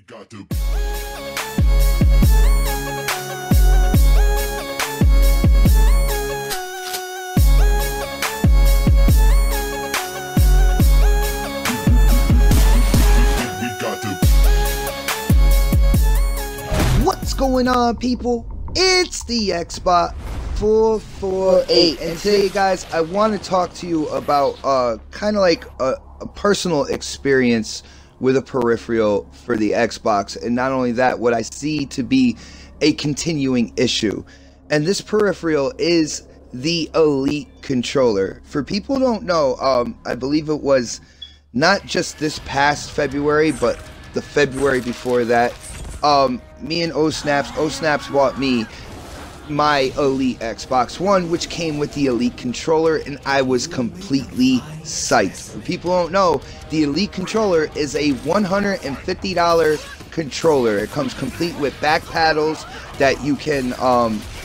got to. What's going on, people? It's the Xbot 448, and today, guys, I want to talk to you about kind of like a personal experience with a peripheral for the Xbox, and not only that, what I see to be a continuing issue. And this peripheral is the Elite controller. For people who don't know, I believe it was not just this past February, but the February before that, me and O-Snaps bought me my Elite Xbox One, which came with the Elite controller, and I was completely psyched. For people who don't know, the Elite controller is a $150 controller. It comes complete with back paddles that you can,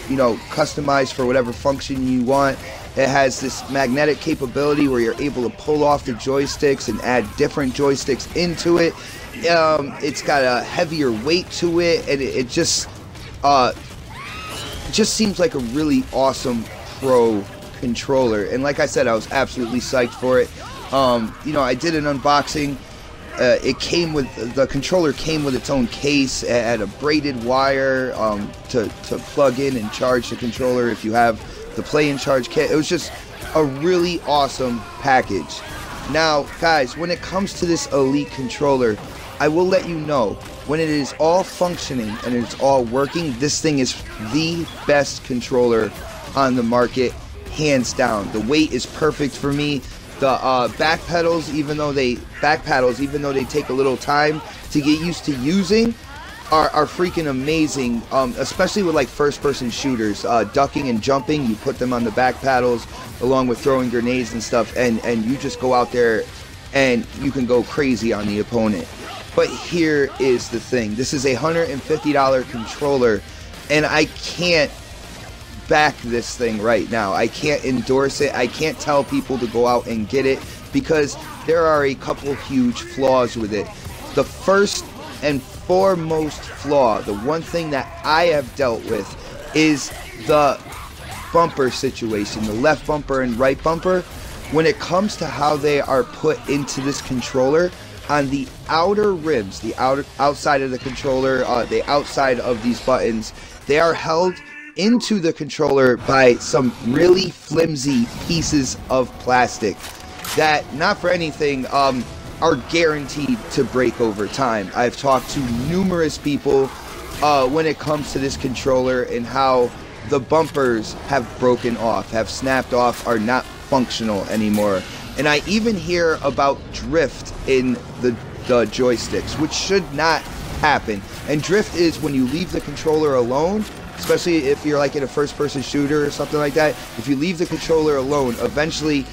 you know, customize for whatever function you want. It has this magnetic capability where you're able to pull off the joysticks and add different joysticks into it. It's got a heavier weight to it, and it just seems like a really awesome pro controller. And like I said, I was absolutely psyched for it. You know, I did an unboxing. It came with, the controller came with its own case. It had a braided wire to plug in and charge the controller if you have the play and charge kit. It was just a really awesome package. Now, guys, when it comes to this Elite controller, I will let you know, when it is all functioning and it's all working, this thing is the best controller on the market, hands down. The weight is perfect for me. The back pedals, even though they take a little time to get used to using, are freaking amazing. Especially with like first-person shooters, ducking and jumping. You put them on the back paddles along with throwing grenades and stuff, and you just go out there and you can go crazy on the opponent. But here is the thing. This is a $150 controller, and I can't back this thing right now. I can't endorse it. I can't tell people to go out and get it because there are a couple huge flaws with it. The first and foremost flaw, the one thing that I have dealt with, is the bumper situation, the left bumper and right bumper. When it comes to how they are put into this controller, on the outer ribs, the outside of the controller, the outside of these buttons, they are held into the controller by some really flimsy pieces of plastic that, not for anything, are guaranteed to break over time. I've talked to numerous people when it comes to this controller and how the bumpers have broken off, have snapped off, are not functional anymore. And I even hear about drift in the joysticks, which should not happen. And drift is when you leave the controller alone, especially if you're like in a first-person shooter or something like that. If you leave the controller alone, eventually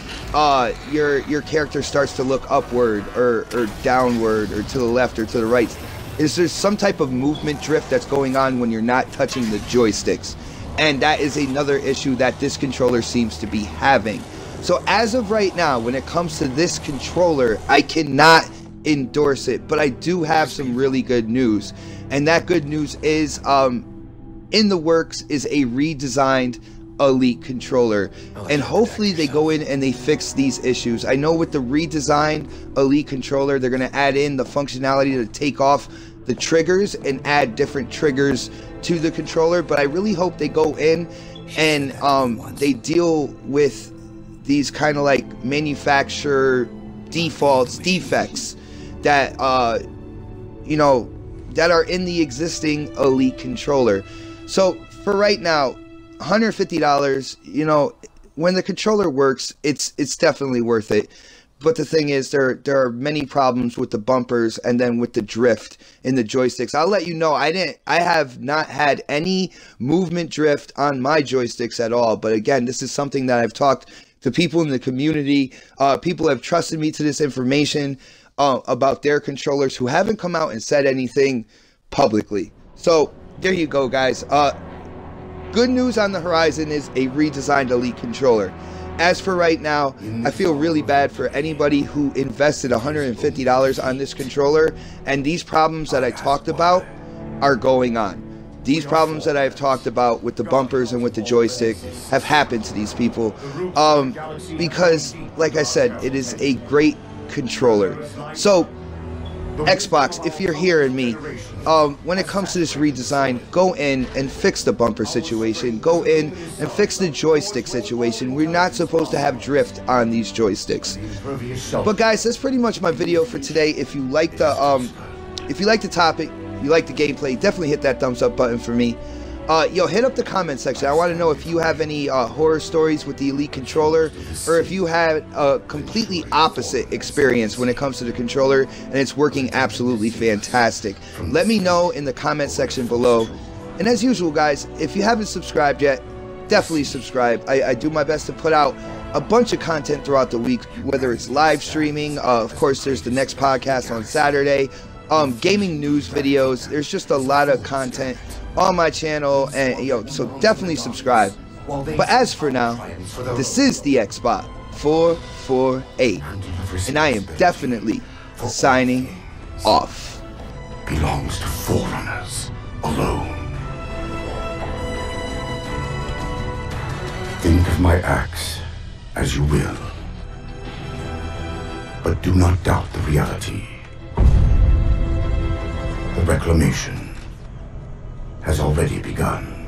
your character starts to look upward or downward or to the left or to the right. There's some type of movement drift that's going on when you're not touching the joysticks. And that is another issue that this controller seems to be having. So as of right now, when it comes to this controller, I cannot endorse it, but I do have some really good news. And that good news is, in the works is a redesigned Elite controller. And hopefully they go in and they fix these issues. I know with the redesigned Elite controller, they're going to add in the functionality to take off the triggers and add different triggers to the controller. But I really hope they go in and they deal with these kind of like manufacturer defects that you know, that are in the existing Elite controller. So for right now, $150, you know, when the controller works, it's definitely worth it. But the thing is, there are many problems with the bumpers and then with the drift in the joysticks. I'll let you know, I have not had any movement drift on my joysticks at all. But again, this is something that I've talked to people in the community. People have trusted me to this information about their controllers who haven't come out and said anything publicly. So there you go, guys. Good news on the horizon is a redesigned Elite controller. as for right now, I feel really bad for anybody who invested $150 on this controller, and these problems that I talked about are going on. These problems that I've talked about with the bumpers and with the joystick have happened to these people, because, like I said, it is a great controller. So, Xbox, if you're hearing me, when it comes to this redesign, go in and fix the bumper situation. Go in and fix the joystick situation. We're not supposed to have drift on these joysticks. But guys, that's pretty much my video for today. If you like the topic, you like the gameplay, definitely hit that thumbs up button for me. Yo, hit up the comment section. I want to know if you have any horror stories with the Elite controller, or if you had a completely opposite experience when it comes to the controller and it's working absolutely fantastic. Let me know in the comment section below. And as usual, guys, if you haven't subscribed yet, definitely subscribe. I do my best to put out a bunch of content throughout the week, whether it's live streaming. Of course, there's the next podcast on Saturday. Gaming news videos. There's just a lot of content on my channel, and so definitely subscribe. But as for now, this is the Xbot 448, and I am definitely signing off. Belongs to Forerunners alone. Think of my acts as you will, but do not doubt the reality. The reclamation has already begun.